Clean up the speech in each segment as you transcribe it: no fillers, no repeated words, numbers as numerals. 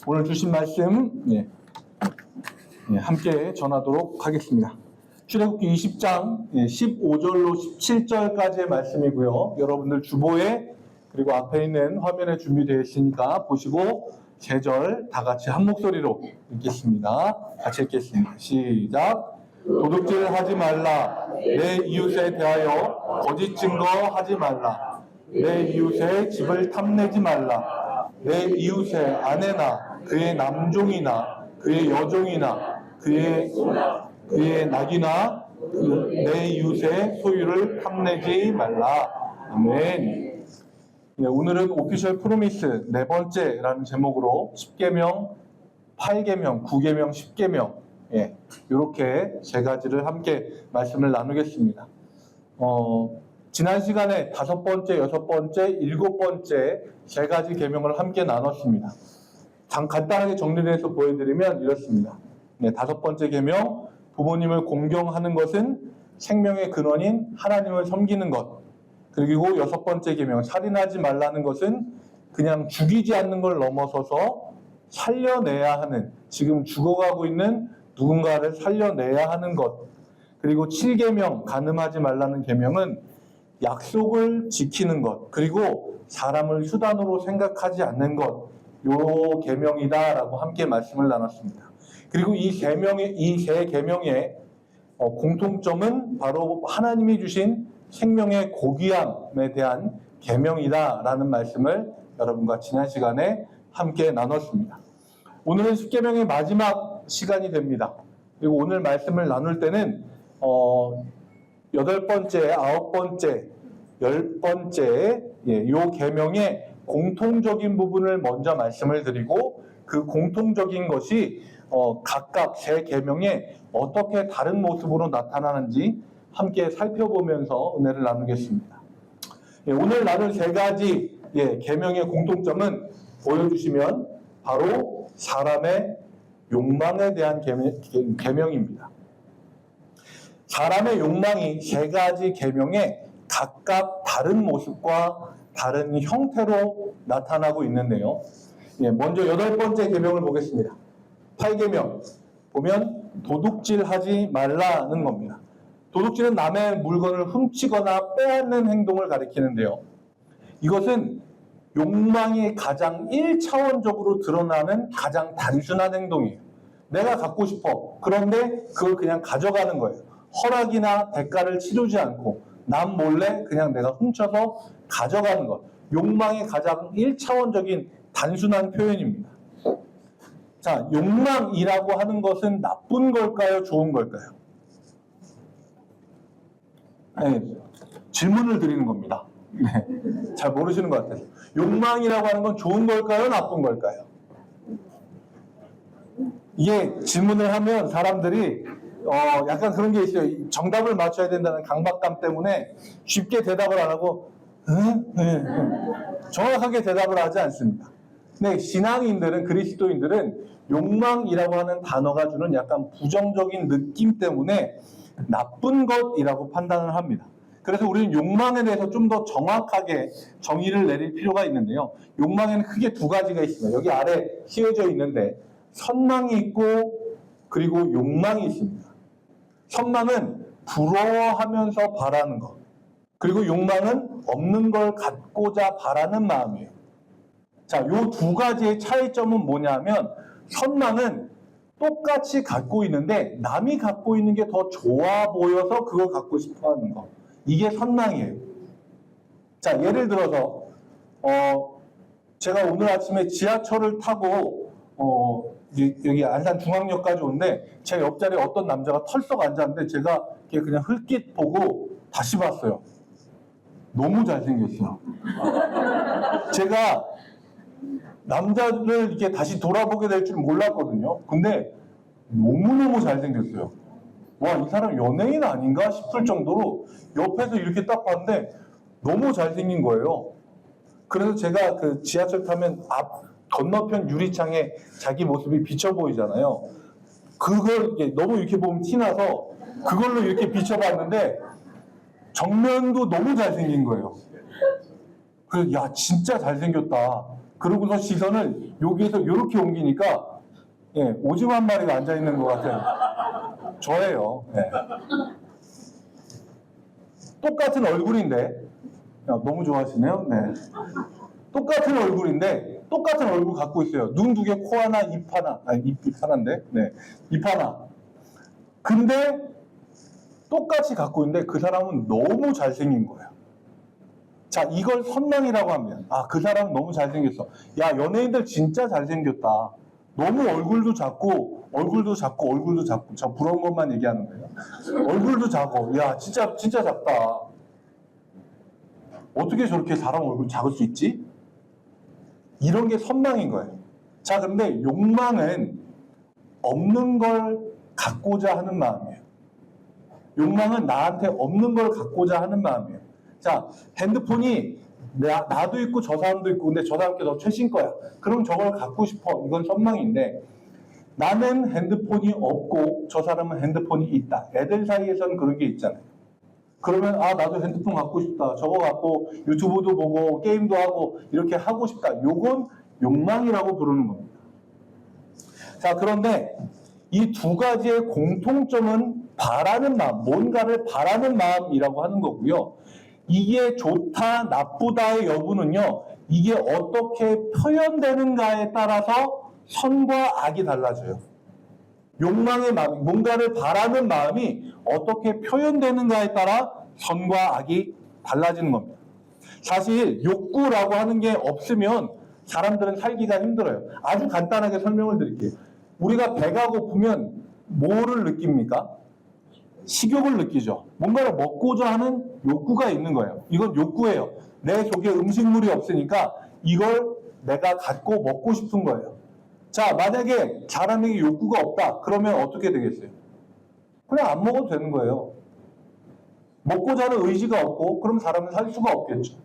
오늘 주신 말씀 함께 전하도록 하겠습니다. 출애굽기 20장 15절로 17절까지의 말씀이고요. 여러분들 주보에 그리고 앞에 있는 화면에 준비되어 있으니까 보시고 세 절 다 같이 한 목소리로 읽겠습니다. 같이 읽겠습니다. 시작. 도둑질 하지 말라. 내 이웃에 대하여 거짓 증거하지 말라. 내 이웃의 집을 탐내지 말라. 내 이웃의 아내나 그의 남종이나 그의 여종이나 그의 낙이나 내 이웃의 소유를 탐내지 말라. 아멘. 오늘은 오피셜 프로미스 네 번째라는 제목으로 10계명, 8계명, 9계명, 10계명 이렇게 세 가지를 함께 말씀을 나누겠습니다. 지난 시간에 5번째, 6번째, 7번째 세 가지 계명을 함께 나눴습니다. 간단하게 정리를 해서 보여드리면 이렇습니다. 5번째 계명, 부모님을 공경하는 것은 생명의 근원인 하나님을 섬기는 것. 그리고 6번째 계명, 살인하지 말라는 것은 그냥 죽이지 않는 걸 넘어서서 살려내야 하는, 지금 죽어가고 있는 누군가를 살려내야 하는 것. 그리고 7계명, 간음하지 말라는 계명은 약속을 지키는 것, 그리고 사람을 수단으로 생각하지 않는 것, 요 계명이다라고 함께 말씀을 나눴습니다. 그리고 이 세 계명의 공통점은 바로 하나님이 주신 생명의 고귀함에 대한 계명이다라는 말씀을 여러분과 지난 시간에 함께 나눴습니다. 오늘은 10계명의 마지막 시간이 됩니다. 그리고 오늘 말씀을 나눌 때는 8번째, 9번째, 10번째 요 계명의 공통적인 부분을 먼저 말씀을 드리고 그 공통적인 것이 각각 세 계명에 어떻게 다른 모습으로 나타나는지 함께 살펴보면서 은혜를 나누겠습니다. 오늘 나눌 세 가지 계명의 공통점은 보여주시면 바로 사람의 욕망에 대한 계명입니다. 사람의 욕망이 세 가지 계명에 각각 다른 모습과 다른 형태로 나타나고 있는데요. 먼저 8번째 계명을 보겠습니다. 8계명 보면 도둑질하지 말라는 겁니다. 도둑질은 남의 물건을 훔치거나 빼앗는 행동을 가리키는데요. 이것은 욕망이 가장 1차원적으로 드러나는 가장 단순한 행동이에요. 내가 갖고 싶어. 그런데 그걸 그냥 가져가는 거예요. 허락이나 대가를 치르지 않고 남 몰래 그냥 내가 훔쳐서 가져가는 것. 욕망의 가장 1차원적인 단순한 표현입니다. 자, 욕망이라고 하는 것은 나쁜 걸까요? 좋은 걸까요? 질문을 드리는 겁니다. 잘 모르시는 것 같아서. 욕망이라고 하는 건 좋은 걸까요? 나쁜 걸까요? 이게 질문을 하면 사람들이 약간 그런 게 있어요. 정답을 맞춰야 된다는 강박감 때문에 쉽게 대답을 안 하고 정확하게 대답을 하지 않습니다. 근데 신앙인들은, 그리스도인들은 욕망이라고 하는 단어가 주는 약간 부정적인 느낌 때문에 나쁜 것이라고 판단을 합니다. 그래서 우리는 욕망에 대해서 좀 더 정확하게 정의를 내릴 필요가 있는데요. 욕망에는 크게 두 가지가 있습니다. 여기 아래 씌워져 있는데 선망이 있고 그리고 욕망이 있습니다. 선망은 부러워하면서 바라는 것. 그리고 욕망은 없는 걸 갖고자 바라는 마음이에요. 자, 요 두 가지의 차이점은 뭐냐면 선망은 똑같이 갖고 있는데 남이 갖고 있는 게 더 좋아 보여서 그걸 갖고 싶어 하는 거. 이게 선망이에요. 자, 예를 들어서 제가 오늘 아침에 지하철을 타고 여기 안산 중앙역까지 오는데 제 옆자리에 어떤 남자가 털썩 앉았는데 제가 그냥 흘낏 보고 다시 봤어요. 너무 잘생겼어요. 제가 남자를 이렇게 다시 돌아보게 될 줄 몰랐거든요. 근데 너무너무 잘생겼어요. 와, 이 사람 연예인 아닌가 싶을 정도로 옆에서 이렇게 딱 봤는데 너무 잘생긴 거예요. 그래서 제가 그 지하철 타면 앞 건너편 유리창에 자기 모습이 비쳐 보이잖아요. 그걸 너무 이렇게 보면 티나서 그걸로 이렇게 비춰봤는데 정면도 너무 잘생긴 거예요. 그래서 야, 진짜 잘생겼다. 그러고서 시선을 여기에서 이렇게 옮기니까 예, 오징어 한 마리가 앉아 있는 것 같아요. 저예요. 예. 똑같은 얼굴인데 너무 좋아하시네요. 네. 똑같은 얼굴인데 똑같은 얼굴 갖고 있어요. 눈 두 개, 코 하나, 입 하나. 아니 입 하나인데. 네. 입 하나. 근데 똑같이 갖고 있는데 그 사람은 너무 잘생긴 거예요. 자, 이걸 선망이라고 하면 그 사람은 너무 잘생겼어. 야, 연예인들 진짜 잘생겼다. 너무 얼굴도 작고 저 부러운 것만 얘기하는 거예요. 얼굴도 작고 야, 진짜 작다. 어떻게 저렇게 사람 얼굴 작을 수 있지? 이런 게 선망인 거예요. 자, 그런데 욕망은 없는 걸 갖고자 하는 마음이에요. 욕망은 나한테 없는 걸 갖고자 하는 마음이에요. 자, 핸드폰이 나도 있고 저 사람도 있고 근데 저 사람께 더 최신 거야. 그럼 저걸 갖고 싶어. 이건 선망인데 나는 핸드폰이 없고 저 사람은 핸드폰이 있다. 애들 사이에서는 그런 게 있잖아요. 그러면 나도 핸드폰 갖고 싶다. 저거 갖고 유튜브도 보고 게임도 하고 이렇게 하고 싶다. 요건 욕망이라고 부르는 겁니다. 자, 그런데 이 두 가지의 공통점은 바라는 마음, 뭔가를 바라는 마음이라고 하는 거고요. 이게 좋다, 나쁘다의 여부는요, 이게 어떻게 표현되는가에 따라서 선과 악이 달라져요. 욕망의 마음, 뭔가를 바라는 마음이 어떻게 표현되는가에 따라 선과 악이 달라지는 겁니다. 사실 욕구라고 하는 게 없으면 사람들은 살기가 힘들어요. 아주 간단하게 설명을 드릴게요. 우리가 배가 고프면 뭐를 느낍니까? 식욕을 느끼죠. 뭔가를 먹고자 하는 욕구가 있는 거예요. 이건 욕구예요. 내 속에 음식물이 없으니까 이걸 내가 갖고 먹고 싶은 거예요. 자, 만약에 사람에게 욕구가 없다. 그러면 어떻게 되겠어요? 그냥 안 먹어도 되는 거예요. 먹고자 하는 의지가 없고 그럼 사람은 살 수가 없겠죠.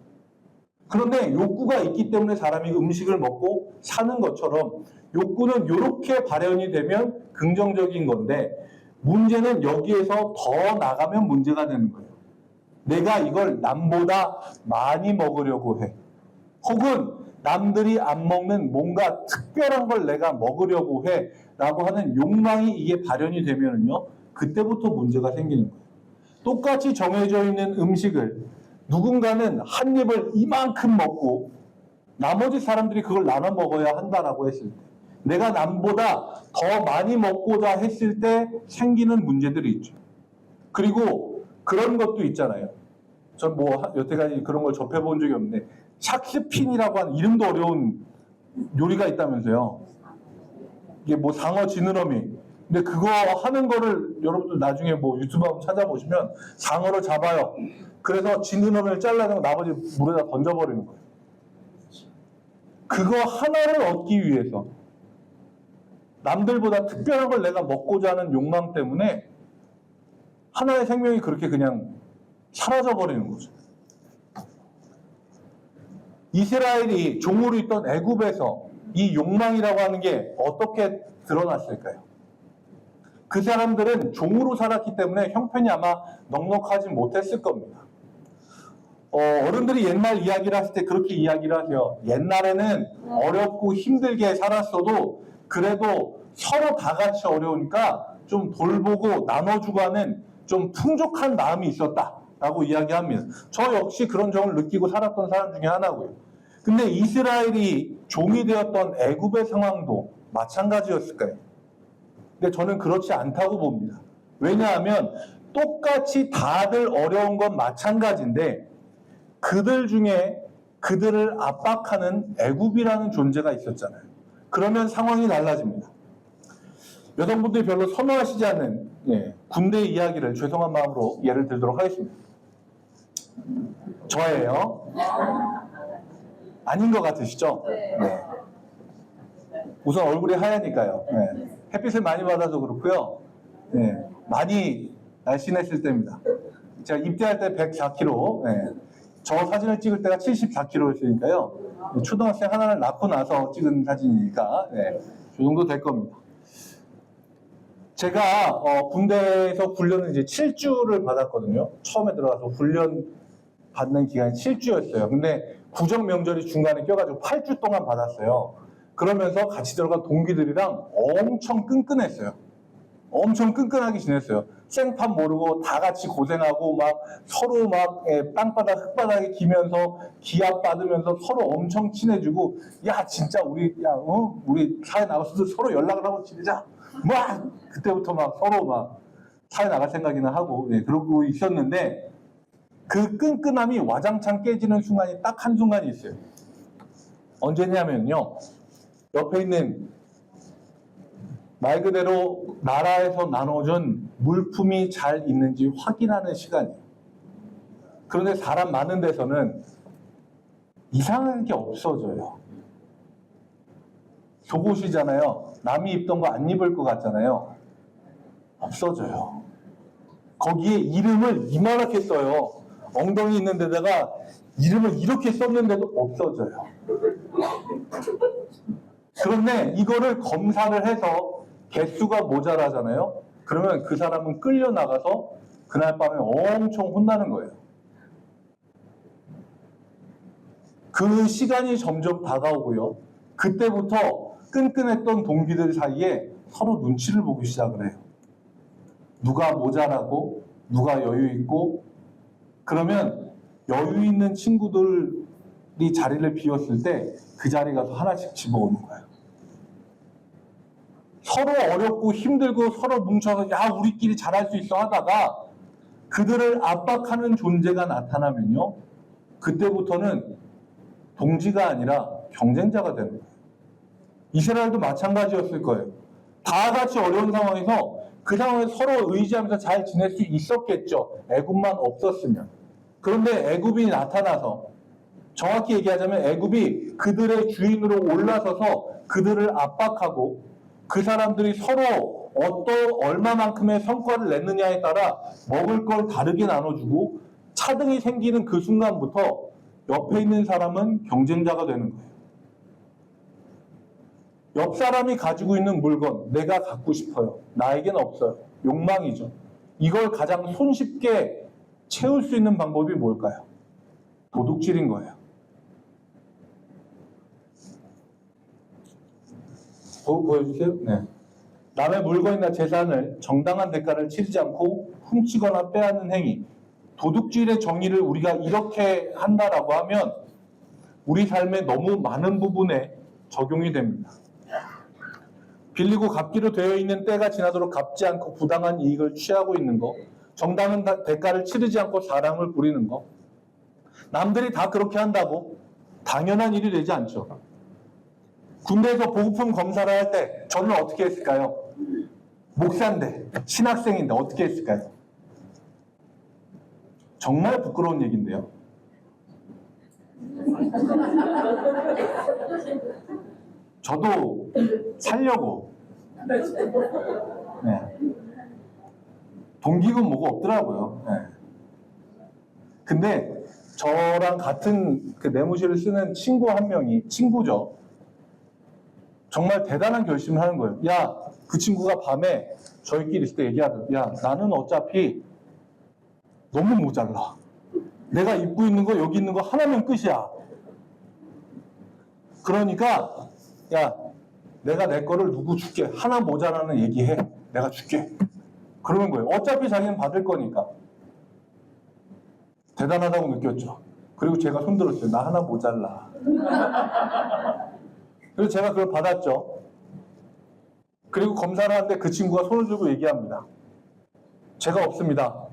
그런데 욕구가 있기 때문에 사람이 음식을 먹고 사는 것처럼 욕구는 이렇게 발현이 되면 긍정적인 건데 문제는 여기에서 더 나가면 문제가 되는 거예요. 내가 이걸 남보다 많이 먹으려고 해. 혹은 남들이 안 먹는 뭔가 특별한 걸 내가 먹으려고 해. 라고 하는 욕망이 이게 발현이 되면은요, 그때부터 문제가 생기는 거예요. 똑같이 정해져 있는 음식을 누군가는 한 입을 이만큼 먹고 나머지 사람들이 그걸 나눠 먹어야 한다라고 했을 때 내가 남보다 더 많이 먹고자 했을 때 생기는 문제들이 있죠. 그리고 그런 것도 있잖아요. 전 뭐 여태까지 그런 걸 접해본 적이 없는데 샥스핀이라고 하는 이름도 어려운 요리가 있다면서요. 이게 뭐 상어 지느러미. 근데 그거 하는 거를 여러분들 나중에 뭐 유튜브 한번 찾아보시면 상어를 잡아요. 그래서 지느러미를 잘라내고 나머지 물에다 던져버리는 거예요. 그거 하나를 얻기 위해서 남들보다 특별한 걸 내가 먹고자 하는 욕망 때문에 하나의 생명이 그렇게 그냥 사라져버리는 거죠. 이스라엘이 종으로 있던 애굽에서 이 욕망이라고 하는 게 어떻게 드러났을까요? 그 사람들은 종으로 살았기 때문에 형편이 아마 넉넉하지 못했을 겁니다. 어른들이 옛날 이야기를 하실 때 그렇게 이야기를 하세요. 옛날에는 어렵고 힘들게 살았어도 그래도 서로 다 같이 어려우니까 좀 돌보고 나눠주고 하는 좀 풍족한 마음이 있었다라고 이야기합니다. 저 역시 그런 점을 느끼고 살았던 사람 중에 하나고요. 근데 이스라엘이 종이 되었던 애굽의 상황도 마찬가지였을까요? 근데 저는 그렇지 않다고 봅니다. 왜냐하면 똑같이 다들 어려운 건 마찬가지인데 그들 중에 그들을 압박하는 애굽이라는 존재가 있었잖아요. 그러면 상황이 달라집니다. 여성분들이 별로 선호하시지 않는 군대 이야기를 죄송한 마음으로 예를 들도록 하겠습니다. 저예요. 아닌 것 같으시죠? 네. 우선 얼굴이 하얘니까요. 네. 햇빛을 많이 받아서 그렇고요. 네. 많이 날씬했을 때입니다. 제가 입대할 때 104kg. 네. 저 사진을 찍을 때가 74kg였으니까요. 초등학생 하나를 낳고 나서 찍은 사진이니까 네. 이 정도 될 겁니다. 제가 군대에서 훈련을 이제 7주를 받았거든요. 처음에 들어가서 훈련 받는 기간이 7주였어요. 근데 구정 명절이 중간에 껴가지고 8주 동안 받았어요. 그러면서 같이 들어간 동기들이랑 엄청 끈끈했어요. 엄청 끈끈하게 지냈어요. 생판 모르고 다 같이 고생하고 막 서로 막 땅바닥 흙바닥에 기면서 기합 받으면서 서로 엄청 친해지고, 야 진짜 우리 우리 사회 나가서도 서로 연락을 하고 지내자. 막 그때부터 막 서로 막 사회 나갈 생각이나 하고 그러고 있었는데, 그 끈끈함이 와장창 깨지는 순간이 딱 한순간이 있어요. 언제냐면요, 옆에 있는 말 그대로 나라에서 나눠준 물품이 잘 있는지 확인하는 시간이에요. 그런데 사람 많은 데서는 이상한 게 없어져요. 속옷이잖아요. 남이 입던 거 안 입을 것 같잖아요. 없어져요. 거기에 이름을 이만하게 써요. 엉덩이 있는 데다가 이름을 이렇게 썼는데도 없어져요. 그런데 이거를 검사를 해서 개수가 모자라잖아요. 그러면 그 사람은 끌려나가서 그날 밤에 엄청 혼나는 거예요. 그 시간이 점점 다가오고요. 그때부터 끈끈했던 동기들 사이에 서로 눈치를 보기 시작을 해요. 누가 모자라고, 누가 여유 있고, 그러면 여유 있는 친구들이 자리를 비웠을 때 그 자리에 가서 하나씩 집어오는 거예요. 서로 어렵고 힘들고 서로 뭉쳐서 야 우리끼리 잘할 수 있어 하다가 그들을 압박하는 존재가 나타나면요, 그때부터는 동지가 아니라 경쟁자가 되는 거예요. 이스라엘도 마찬가지였을 거예요. 다 같이 어려운 상황에서 그 상황에서 서로 의지하면서 잘 지낼 수 있었겠죠. 애굽만 없었으면. 그런데 애굽이 나타나서, 정확히 얘기하자면 애굽이 그들의 주인으로 올라서서 그들을 압박하고, 그 사람들이 서로 얼마만큼의 성과를 냈느냐에 따라 먹을 걸 다르게 나눠주고 차등이 생기는 그 순간부터 옆에 있는 사람은 경쟁자가 되는 거예요. 옆 사람이 가지고 있는 물건, 내가 갖고 싶어요. 나에겐 없어요. 욕망이죠. 이걸 가장 손쉽게 채울 수 있는 방법이 뭘까요? 도둑질인 거예요. 보여주세요. 네. 남의 물건이나 재산을 정당한 대가를 치르지 않고 훔치거나 빼앗는 행위. 도둑질의 정의를 우리가 이렇게 한다라고 하면 우리 삶의 너무 많은 부분에 적용이 됩니다. 빌리고 갚기로 되어 있는 때가 지나도록 갚지 않고 부당한 이익을 취하고 있는 거, 정당한 대가를 치르지 않고 사랑을 부리는 거, 남들이 다 그렇게 한다고 당연한 일이 되지 않죠. 군대에서 보급품 검사를 할 때 저는 어떻게 했을까요? 목사인데, 신학생인데 어떻게 했을까요? 정말 부끄러운 얘기인데요. 저도 살려고. 네. 동기금 뭐가 없더라고요. 네. 근데 저랑 같은 그 내무실을 쓰는 친구 한 명이, 친구죠. 정말 대단한 결심을 하는 거예요. 야, 그 친구가 밤에 저희끼리 있을 때 얘기하더라고요. 야, 나는 어차피 너무 모자라. 내가 입고 있는 거, 여기 있는 거 하나면 끝이야. 그러니까 야, 내가 내 거를 누구 줄게. 하나 모자라는 얘기해. 내가 줄게. 그러는 거예요. 어차피 자기는 받을 거니까. 대단하다고 느꼈죠. 그리고 제가 손들었어요. 나 하나 모자라. 그래서 제가 그걸 받았죠. 그리고 검사를 하는데 그 친구가 손을 들고 얘기합니다. 제가 없습니다.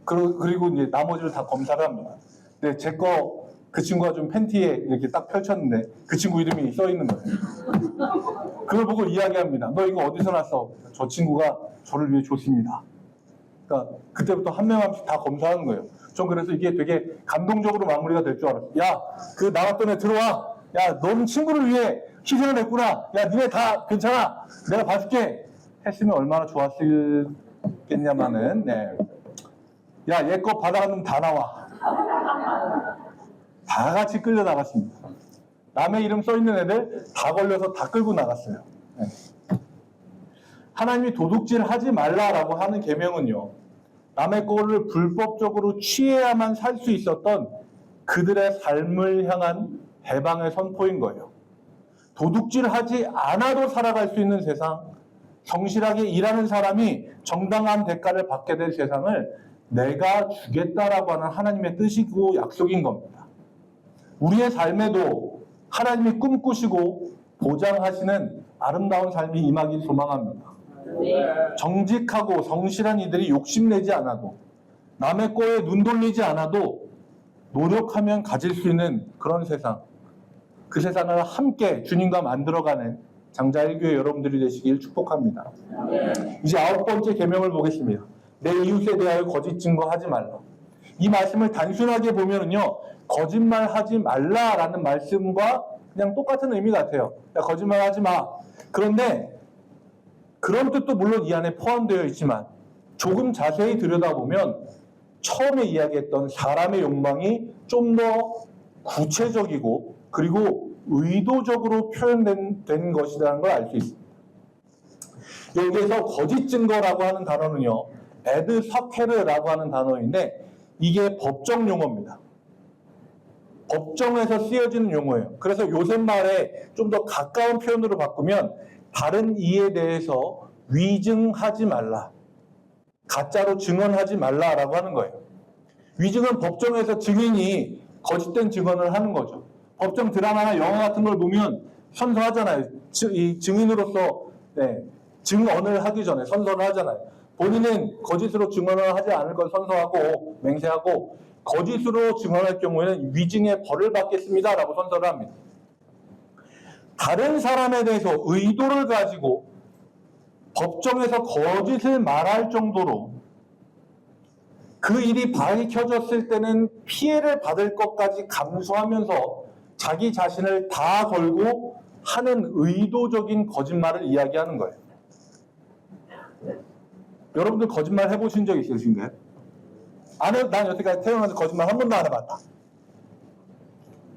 그리고 이제 나머지를 다 검사를 합니다. 근데 제 거 그 친구가 좀 팬티에 이렇게 딱 펼쳤는데 그 친구 이름이 써 있는 거예요. 그걸 보고 이야기합니다. 너 이거 어디서 났어? 저 친구가 저를 위해 줬습니다. 그러니까 그때부터 한 명 한 명씩 다 검사하는 거예요. 전 그래서 이게 되게 감동적으로 마무리가 될 줄 알았어요. 야, 그 나왔던 애 들어와. 야, 넌 친구를 위해 희생을 했구나. 야, 니네 다 괜찮아. 내가 봐줄게. 했으면 얼마나 좋았을겠냐마는. 네. 야, 얘 거 받아가면 다 나와. 다 같이 끌려 나갔습니다. 남의 이름 써 있는 애들 다 걸려서 다 끌고 나갔어요. 네. 하나님이 도둑질 하지 말라라고 하는 계명은요, 남의 거를 불법적으로 취해야만 살 수 있었던 그들의 삶을 향한 해방의 선포인 거예요. 도둑질하지 않아도 살아갈 수 있는 세상, 성실하게 일하는 사람이 정당한 대가를 받게 될 세상을 내가 주겠다라고 하는 하나님의 뜻이고 약속인 겁니다. 우리의 삶에도 하나님이 꿈꾸시고 보장하시는 아름다운 삶이 임하길 소망합니다. 정직하고 성실한 이들이 욕심내지 않아도, 남의 거에 눈 돌리지 않아도 노력하면 가질 수 있는 그런 세상, 그 세상을 함께 주님과 만들어가는 장자일교회 여러분들이 되시길 축복합니다. 이제 9번째 계명을 보겠습니다. 내 이웃에 대하여 거짓 증거하지 말라. 이 말씀을 단순하게 보면은요, 거짓말하지 말라라는 말씀과 그냥 똑같은 의미 같아요. 야, 거짓말하지 마. 그런데 그런 뜻도 물론 이 안에 포함되어 있지만 조금 자세히 들여다보면 처음에 이야기했던 사람의 욕망이 좀 더 구체적이고 그리고 의도적으로 표현된 것이라는 걸 알 수 있습니다. 여기에서 거짓 증거라고 하는 단어는요, 에드 사케르라고 하는 단어인데 이게 법정 용어입니다. 법정에서 쓰여지는 용어예요. 그래서 요새 말에 좀 더 가까운 표현으로 바꾸면 다른 이에 대해서 위증하지 말라, 가짜로 증언하지 말라라고 하는 거예요. 위증은 법정에서 증인이 거짓된 증언을 하는 거죠. 법정 드라마나 영화 같은 걸 보면 선서하잖아요. 이 증인으로서 증언을 하기 전에 선서를 하잖아요. 본인은 거짓으로 증언을 하지 않을 걸 선서하고 맹세하고 거짓으로 증언할 경우에는 위증의 벌을 받겠습니다라고 선서를 합니다. 다른 사람에 대해서 의도를 가지고 법정에서 거짓을 말할 정도로 그 일이 밝혀졌을 때는 피해를 받을 것까지 감수하면서 자기 자신을 다 걸고 하는 의도적인 거짓말을 이야기하는 거예요. 여러분들 거짓말 해보신 적 있으신가요? 난 여태까지 태어나서 거짓말 한 번도 안 해봤다.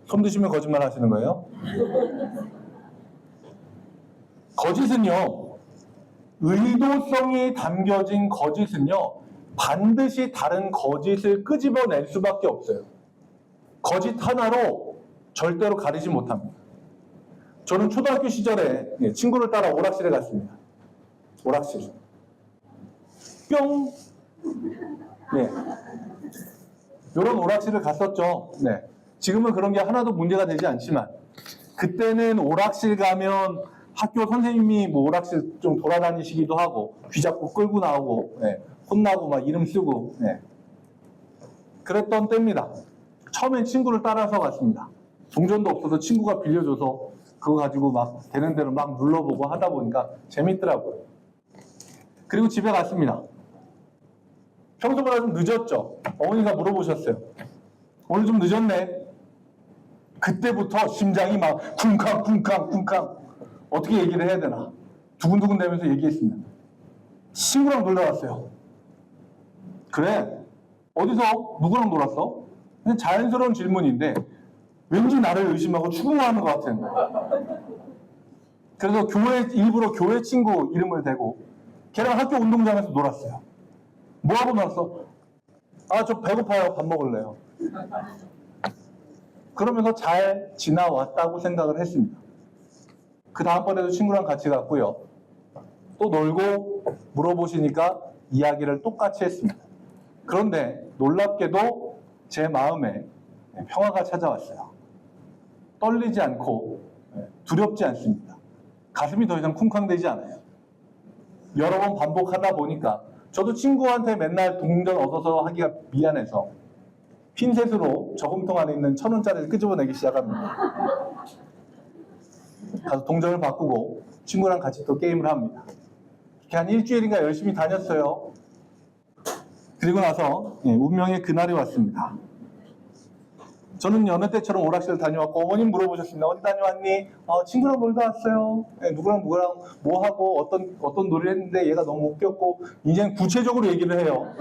손 드시면 거짓말 하시는 거예요? 거짓은요, 의도성이 담겨진 거짓은요, 반드시 다른 거짓을 끄집어낼 수밖에 없어요. 거짓 하나로 절대로 가리지 못합니다. 저는 초등학교 시절에 친구를 따라 오락실에 갔습니다. 오락실. 뿅! 이런 오락실을 갔었죠. 지금은 그런 게 하나도 문제가 되지 않지만 그때는 오락실 가면 학교 선생님이 뭐 오락실 좀 돌아다니시기도 하고 귀 잡고 끌고 나오고 혼나고 막 이름 쓰고 그랬던 때입니다. 처음엔 친구를 따라서 갔습니다. 동전도 없어서 친구가 빌려줘서 그거 가지고 막 되는 대로 막 눌러보고 하다 보니까 재밌더라고요. 그리고 집에 갔습니다. 평소보다 좀 늦었죠. 어머니가 물어보셨어요. 오늘 좀 늦었네. 그때부터 심장이 막 쿵쾅 어떻게 얘기를 해야 되나 두근두근 대면서 얘기했습니다. 친구랑 놀러 왔어요. 그래? 어디서? 누구랑 놀았어? 그냥 자연스러운 질문인데 왠지 나를 의심하고 추궁하는 것 같은. 그래서 일부러 교회 친구 이름을 대고 걔랑 학교 운동장에서 놀았어요. 뭐하고 놀았어? 저 배고파요. 밥 먹을래요. 그러면서 잘 지나왔다고 생각을 했습니다. 그 다음번에도 친구랑 같이 갔고요. 또 놀고 물어보시니까 이야기를 똑같이 했습니다. 그런데 놀랍게도 제 마음에 평화가 찾아왔어요. 떨리지 않고 두렵지 않습니다. 가슴이 더 이상 쿵쾅대지 않아요. 여러 번 반복하다 보니까 저도 친구한테 맨날 동전 얻어서 하기가 미안해서 핀셋으로 저금통 안에 있는 1,000원짜리를 끄집어내기 시작합니다. 가서 동전을 바꾸고 친구랑 같이 또 게임을 합니다. 이렇게 한 일주일인가 열심히 다녔어요. 그리고 나서 운명의 그날이 왔습니다. 저는 여느 때처럼 오락실 다녀왔고 어머님 물어보셨습니다. 어디 다녀왔니? 친구랑 놀다 왔어요. 누구랑 뭐 하고 어떤 놀이를 했는데 얘가 너무 웃겼고 이제는 구체적으로 얘기를 해요.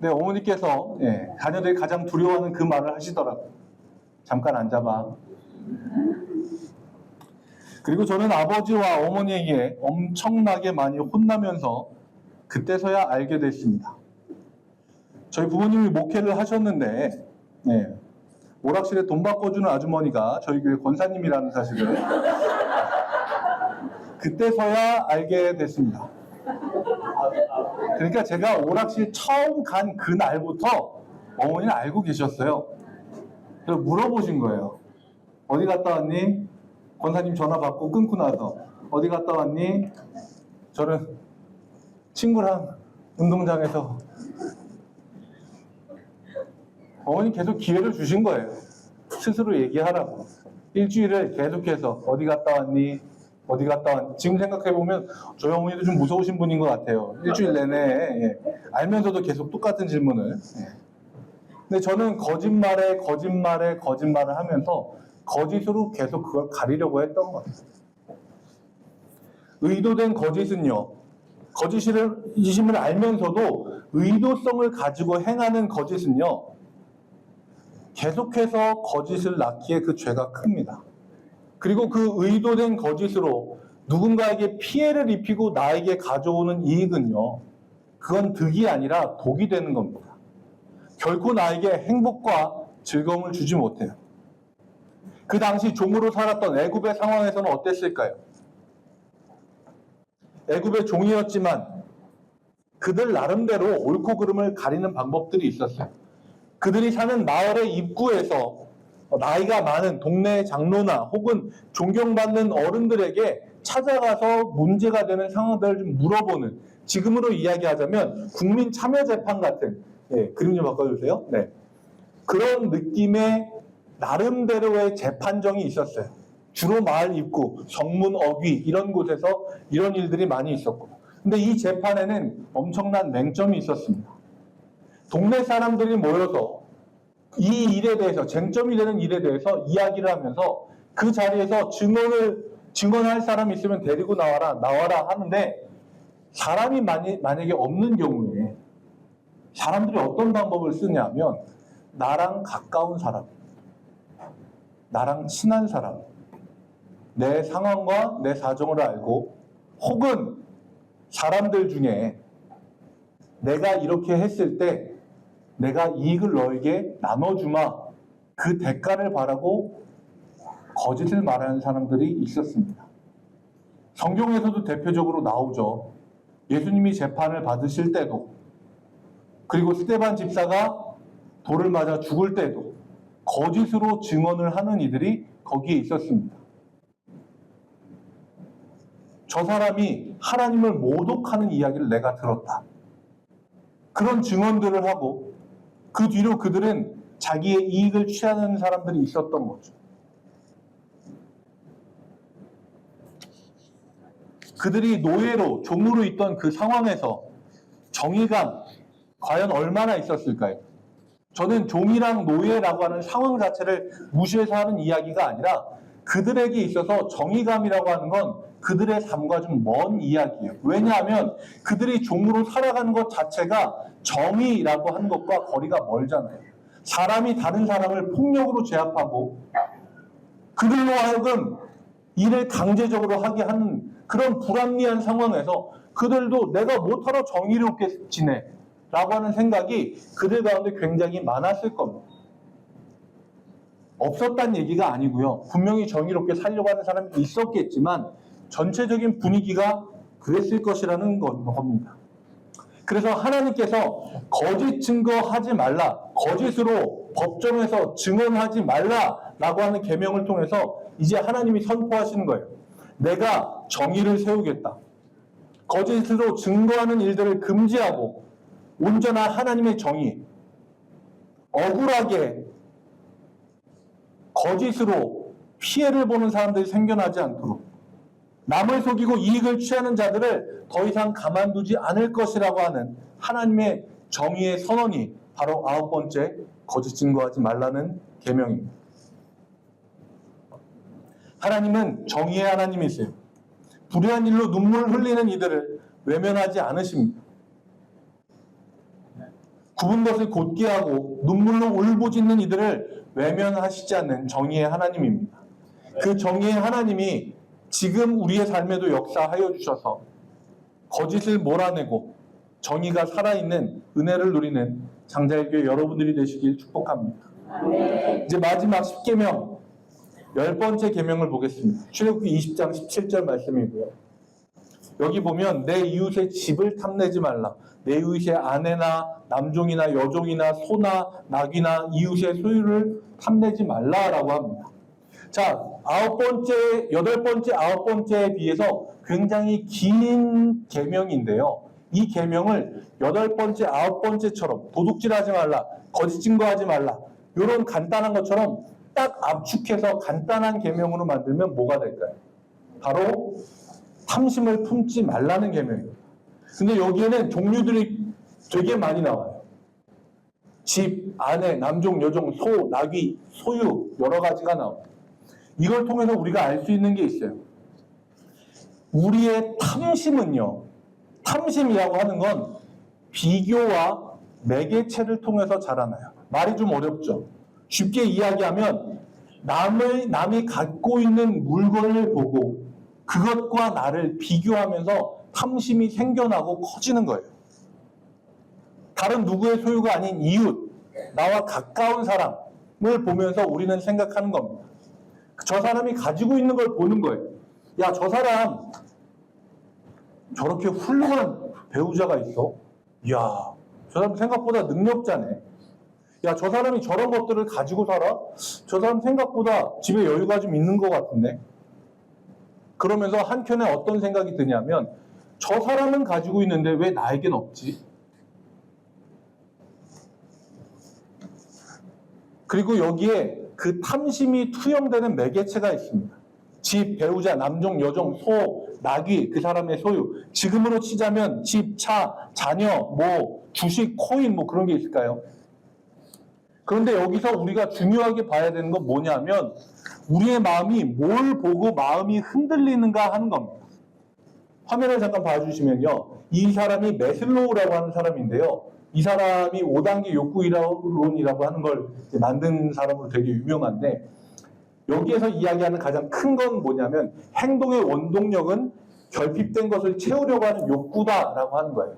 네, 어머니께서 자녀들이 가장 두려워하는 그 말을 하시더라고요. 잠깐 앉아봐. 그리고 저는 아버지와 어머니에게 엄청나게 많이 혼나면서 그때서야 알게 됐습니다. 저희 부모님이 목회를 하셨는데 오락실에 돈 바꿔주는 아주머니가 저희 교회 권사님이라는 사실을 그때서야 알게 됐습니다. 그러니까 제가 오락실 처음 간 그날부터 어머니는 알고 계셨어요. 그래서 물어보신 거예요. 어디 갔다 왔니? 권사님 전화 받고 끊고 나서 어디 갔다 왔니? 저는 친구랑 운동장에서. 어머니 계속 기회를 주신 거예요. 스스로 얘기하라고. 일주일을 계속해서 어디 갔다 왔니? 어디 갔다 왔니? 지금 생각해보면 저희 어머니도 좀 무서우신 분인 것 같아요. 일주일 내내 예. 알면서도 계속 똑같은 질문을. 예. 근데 저는 거짓말에 거짓말을 하면서 거짓으로 계속 그걸 가리려고 했던 거예요. 의도된 거짓은요, 거짓임을 알면서도 의도성을 가지고 행하는 거짓은요, 계속해서 거짓을 낳기에 그 죄가 큽니다. 그리고 그 의도된 거짓으로 누군가에게 피해를 입히고 나에게 가져오는 이익은요, 그건 득이 아니라 독이 되는 겁니다. 결코 나에게 행복과 즐거움을 주지 못해요. 그 당시 종으로 살았던 애굽의 상황에서는 어땠을까요? 애굽의 종이었지만 그들 나름대로 옳고 그름을 가리는 방법들이 있었어요. 그들이 사는 마을의 입구에서 나이가 많은 동네 장로나 혹은 존경받는 어른들에게 찾아가서 문제가 되는 상황들을 좀 물어보는, 지금으로 이야기하자면 국민 참여 재판 같은, 그림 좀 바꿔주세요. 네. 그런 느낌의 나름대로의 재판정이 있었어요. 주로 마을 입구, 성문 어귀 이런 곳에서 이런 일들이 많이 있었고, 근데 이 재판에는 엄청난 맹점이 있었습니다. 동네 사람들이 모여서 이 일에 대해서, 쟁점이 되는 일에 대해서 이야기를 하면서 그 자리에서 증언할 사람이 있으면 데리고 나와라 하는데, 사람이 만약에 없는 경우에 사람들이 어떤 방법을 쓰냐면, 나랑 가까운 사람, 나랑 친한 사람, 내 상황과 내 사정을 알고, 혹은 사람들 중에 내가 이렇게 했을 때 내가 이익을 너에게 나눠주마, 그 대가를 바라고 거짓을 말하는 사람들이 있었습니다. 성경에서도 대표적으로 나오죠. 예수님이 재판을 받으실 때도, 그리고 스데반 집사가 돌을 맞아 죽을 때도 거짓으로 증언을 하는 이들이 거기에 있었습니다. 저 사람이 하나님을 모독하는 이야기를 내가 들었다. 그런 증언들을 하고 그 뒤로 그들은 자기의 이익을 취하는 사람들이 있었던 거죠. 그들이 노예로, 종으로 있던 그 상황에서 정의감 과연 얼마나 있었을까요? 저는 종이랑 노예라고 하는 상황 자체를 무시해서 하는 이야기가 아니라, 그들에게 있어서 정의감이라고 하는 건 그들의 삶과 좀 먼 이야기예요. 왜냐하면 그들이 종으로 살아가는 것 자체가 정의라고 하는 것과 거리가 멀잖아요. 사람이 다른 사람을 폭력으로 제압하고 그들로 하여금 일을 강제적으로 하게 하는 그런 불합리한 상황에서 그들도 내가 못하러 정의롭게 지내 라고 하는 생각이 그들 가운데 굉장히 많았을 겁니다. 없었다는 얘기가 아니고요. 분명히 정의롭게 살려고 하는 사람이 있었겠지만 전체적인 분위기가 그랬을 것이라는 겁니다. 그래서 하나님께서 거짓 증거하지 말라, 거짓으로 법정에서 증언하지 말라라고 하는 계명을 통해서 이제 하나님이 선포하시는 거예요. 내가 정의를 세우겠다. 거짓으로 증거하는 일들을 금지하고 온전한 하나님의 정의, 억울하게 거짓으로 피해를 보는 사람들이 생겨나지 않도록, 남을 속이고 이익을 취하는 자들을 더 이상 가만두지 않을 것이라고 하는 하나님의 정의의 선언이 바로 9번째 거짓 증거하지 말라는 계명입니다. 하나님은 정의의 하나님이세요. 불의한 일로 눈물을 흘리는 이들을 외면하지 않으십니다. 굽은 것을 곧게 하고 눈물로 울부짖는 이들을 외면하시지 않는 정의의 하나님입니다. 그 정의의 하나님이 지금 우리의 삶에도 역사하여 주셔서 거짓을 몰아내고 정의가 살아있는 은혜를 누리는 장자일교회 여러분들이 되시길 축복합니다. 이제 마지막 10계명, 10번째 계명을 보겠습니다. 출애굽기 20장 17절 말씀이고요. 여기 보면 내 이웃의 집을 탐내지 말라. 내 이웃의 아내나 남종이나 여종이나 소나 낙이나 이웃의 소유를 탐내지 말라라고 합니다. 자, 9번째, 8번째, 9번째에 비해서 굉장히 긴 계명인데요. 이 계명을 8번째, 9번째처럼 도둑질하지 말라, 거짓 증거하지 말라, 이런 간단한 것처럼 딱 압축해서 간단한 계명으로 만들면 뭐가 될까요? 바로 탐심을 품지 말라는 계명입니다. 근데 여기에는 종류들이 되게 많이 나와요. 집, 아내, 남종, 여종, 소, 낙이, 소유 여러 가지가 나와요. 이걸 통해서 우리가 알 수 있는 게 있어요. 우리의 탐심은요, 탐심이라고 하는 건 비교와 매개체를 통해서 자라나요. 말이 좀 어렵죠. 쉽게 이야기하면 남이 갖고 있는 물건을 보고 그것과 나를 비교하면서 탐심이 생겨나고 커지는 거예요. 다른 누구의 소유가 아닌 이웃, 나와 가까운 사람을 보면서 우리는 생각하는 겁니다. 저 사람이 가지고 있는 걸 보는 거예요. 야, 저 사람 저렇게 훌륭한 배우자가 있어? 이야, 저 사람 생각보다 능력자네. 야, 저 사람이 저런 것들을 가지고 살아? 저 사람 생각보다 집에 여유가 좀 있는 것 같은데? 그러면서 한켠에 어떤 생각이 드냐면, 저 사람은 가지고 있는데 왜 나에겐 없지? 그리고 여기에 그 탐심이 투영되는 매개체가 있습니다. 집, 배우자, 남종, 여종, 소, 낙이, 그 사람의 소유. 지금으로 치자면 집, 차, 자녀, 뭐 주식, 코인 뭐 그런 게 있을까요? 그런데 여기서 우리가 중요하게 봐야 되는 건 뭐냐면 우리의 마음이 뭘 보고 마음이 흔들리는가 하는 겁니다. 화면을 잠깐 봐주시면요. 이 사람이 메슬로우라고 하는 사람인데요. 이 사람이 5단계 욕구이론이라고 하는 걸 만든 사람으로 되게 유명한데 여기에서 이야기하는 가장 큰 건 뭐냐면 행동의 원동력은 결핍된 것을 채우려고 하는 욕구다라고 하는 거예요.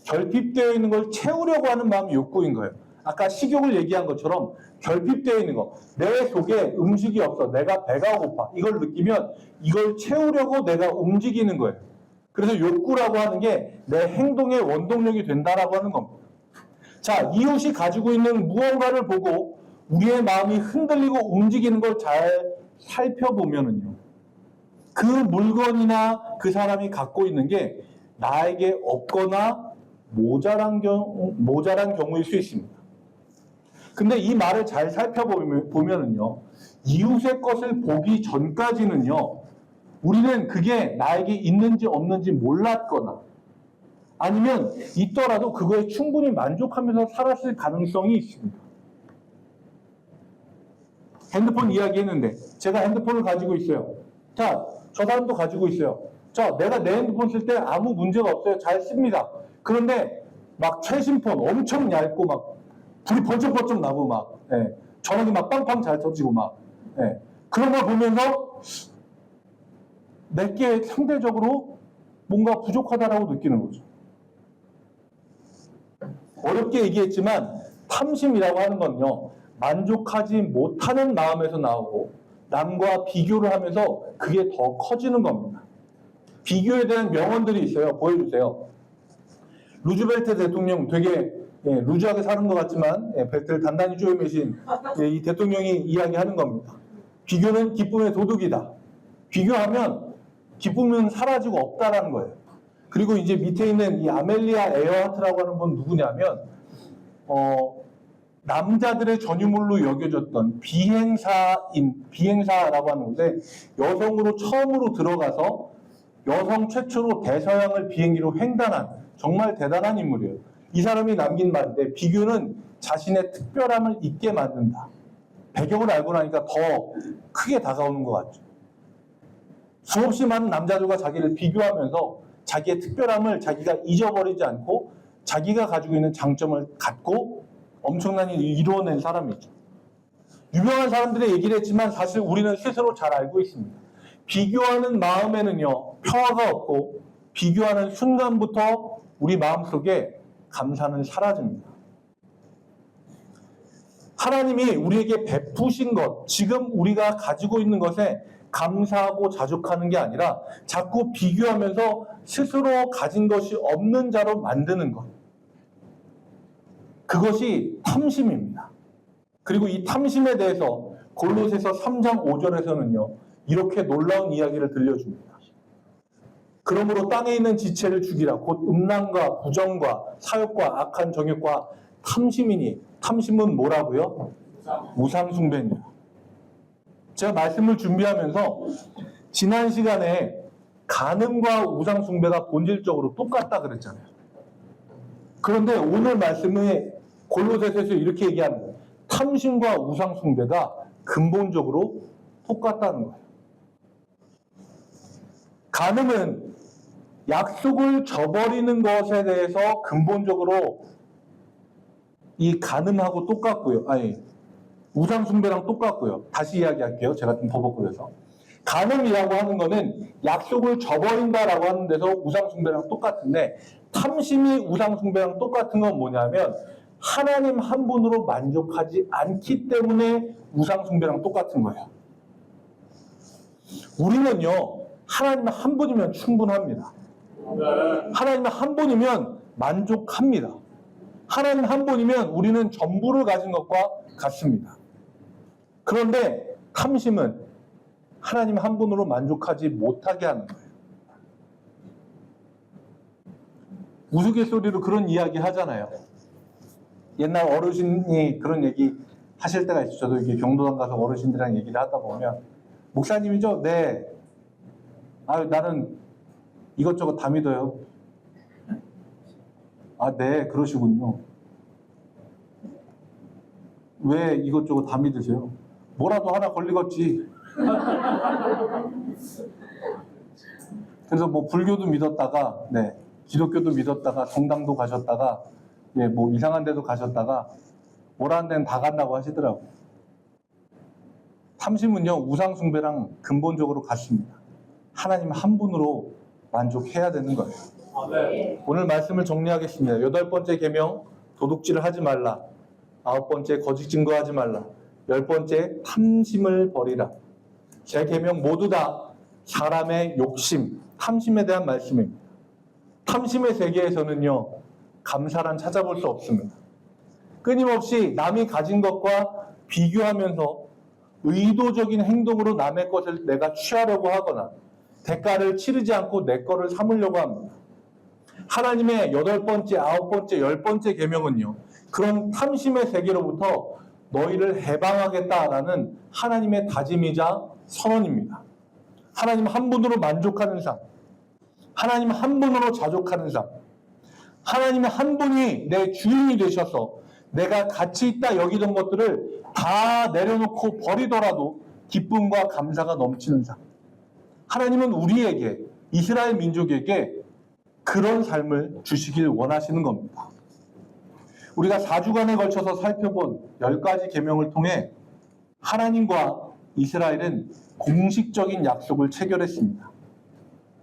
결핍되어 있는 걸 채우려고 하는 마음이 욕구인 거예요. 아까 식욕을 얘기한 것처럼 결핍되어 있는 거. 내 속에 음식이 없어. 내가 배가 고파. 이걸 느끼면 이걸 채우려고 내가 움직이는 거예요. 그래서 욕구라고 하는 게 내 행동의 원동력이 된다라고 하는 겁니다. 자, 이웃이 가지고 있는 무언가를 보고 우리의 마음이 흔들리고 움직이는 걸 잘 살펴보면은요. 그 물건이나 그 사람이 갖고 있는 게 나에게 없거나 모자란 경우일 수 있습니다. 근데 이 말을 잘 살펴보면은요. 이웃의 것을 보기 전까지는요. 우리는 그게 나에게 있는지 없는지 몰랐거나 아니면 있더라도 그거에 충분히 만족하면서 살았을 가능성이 있습니다. 핸드폰 이야기했는데 제가 핸드폰을 가지고 있어요. 자, 저 사람도 가지고 있어요. 자, 내가 내 핸드폰 쓸 때 아무 문제가 없어요. 잘 씁니다. 그런데 막 최신폰 엄청 얇고 막 불이 번쩍번쩍 나고 막 전원이 막 빵빵 잘 터지고 막 그런 걸 보면서 내게 상대적으로 뭔가 부족하다라고 느끼는 거죠. 어렵게 얘기했지만 탐심이라고 하는 건요. 만족하지 못하는 마음에서 나오고 남과 비교를 하면서 그게 더 커지는 겁니다. 비교에 대한 명언들이 있어요. 보여주세요. 루즈벨트 대통령 되게 루즈하게 사는 것 같지만 벨트를 단단히 조여매신 이 대통령이 이야기하는 겁니다. 비교는 기쁨의 도둑이다. 비교하면 기쁨은 사라지고 없다라는 거예요. 그리고 이제 밑에 있는 이 아멜리아 에어하트라고 하는 분 누구냐면 남자들의 전유물로 여겨졌던 비행사라고 하는 곳에 여성으로 처음으로 들어가서 여성 최초로 대서양을 비행기로 횡단한 정말 대단한 인물이에요. 이 사람이 남긴 말인데 비교는 자신의 특별함을 잊게 만든다. 배경을 알고 나니까 더 크게 다가오는 것 같죠. 수없이 많은 남자들과 자기를 비교하면서 자기의 특별함을 자기가 잊어버리지 않고 자기가 가지고 있는 장점을 갖고 엄청난 일을 이루어낸 사람이죠. 유명한 사람들의 얘기를 했지만 사실 우리는 스스로 잘 알고 있습니다. 비교하는 마음에는요, 평화가 없고 비교하는 순간부터 우리 마음속에 감사는 사라집니다. 하나님이 우리에게 베푸신 것, 지금 우리가 가지고 있는 것에 감사하고 자족하는 게 아니라 자꾸 비교하면서 스스로 가진 것이 없는 자로 만드는 것. 그것이 탐심입니다. 그리고 이 탐심에 대해서 골로새서 3장 5절에서는요. 이렇게 놀라운 이야기를 들려줍니다. 그러므로 땅에 있는 지체를 죽이라. 곧 음란과 부정과 사욕과 악한 정욕과 탐심이니, 탐심은 뭐라고요? 우상숭배입니다. 제가 말씀을 준비하면서 지난 시간에 간음과 우상숭배가 본질적으로 똑같다 그랬잖아요. 그런데 오늘 말씀에 골로새서에서 이렇게 얘기하는 거예요. 탐심과 우상숭배가 근본적으로 똑같다는 거예요. 간음은 약속을 저버리는 것에 대해서 근본적으로 이 간음하고 똑같고요. 우상숭배랑 똑같고요. 다시 이야기할게요. 제가 좀 버벅거려서. 간음이라고 하는 거는 약속을 저버린다라고 하는 데서 우상숭배랑 똑같은데, 탐심이 우상숭배랑 똑같은 건 뭐냐면 하나님 한 분으로 만족하지 않기 때문에 우상숭배랑 똑같은 거예요. 우리는요, 하나님 한 분이면 충분합니다. 하나님 한 분이면 만족합니다. 하나님 한 분이면 우리는 전부를 가진 것과 같습니다. 그런데 탐심은 하나님 한 분으로 만족하지 못하게 하는 거예요. 우스갯소리로 그런 이야기 하잖아요. 옛날 어르신이 그런 얘기 하실 때가 있어요. 저도 이게 경도당 가서 어르신들이랑 얘기를 하다 보면, 목사님이죠? 네. 나는 이것저것 다 믿어요. 네, 그러시군요. 왜 이것저것 다 믿으세요? 뭐라도 하나 걸리겠지. 그래서 뭐 불교도 믿었다가, 네, 기독교도 믿었다가, 정당도 가셨다가, 뭐 이상한 데도 가셨다가, 오라는 데는 다 간다고 하시더라고요. 탐심은요, 우상숭배랑 근본적으로 같습니다. 하나님 한 분으로 만족해야 되는 거예요. 네. 오늘 말씀을 정리하겠습니다. 8번째 계명, 도둑질을 하지 말라. 9번째, 거짓 증거하지 말라. 10번째, 탐심을 버리라. 제 계명 모두 다 사람의 욕심, 탐심에 대한 말씀입니다. 탐심의 세계에서는요, 감사란 찾아볼 수 없습니다. 끊임없이 남이 가진 것과 비교하면서 의도적인 행동으로 남의 것을 내가 취하려고 하거나 대가를 치르지 않고 내 거를 삼으려고 합니다. 하나님의 8번째, 9번째, 10번째 계명은요, 그런 탐심의 세계로부터 너희를 해방하겠다라는 하나님의 다짐이자 선언입니다. 하나님 한 분으로 만족하는 삶, 하나님 한 분으로 자족하는 삶, 하나님 한 분이 내 주인이 되셔서 내가 가치 있다 여기던 것들을 다 내려놓고 버리더라도 기쁨과 감사가 넘치는 삶. 하나님은 우리에게, 이스라엘 민족에게 그런 삶을 주시길 원하시는 겁니다. 우리가 4주간에 걸쳐서 살펴본 10가지 계명을 통해 하나님과 이스라엘은 공식적인 약속을 체결했습니다.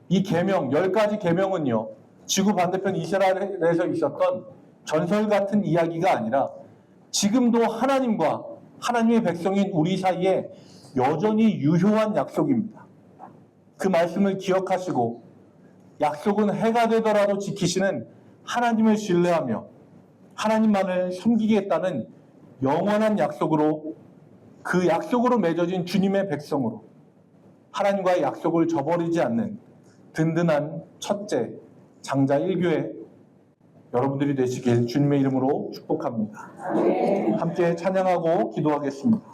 이 계명, 10가지 계명은요, 지구 반대편 이스라엘에서 있었던 전설 같은 이야기가 아니라 지금도 하나님과 하나님의 백성인 우리 사이에 여전히 유효한 약속입니다. 그 말씀을 기억하시고 약속은 해가 되더라도 지키시는 하나님을 신뢰하며 하나님만을 섬기겠다는 영원한 약속으로, 그 약속으로 맺어진 주님의 백성으로 하나님과의 약속을 저버리지 않는 든든한 첫째 장자 1교회 여러분들이 되시길 주님의 이름으로 축복합니다. 함께 찬양하고 기도하겠습니다.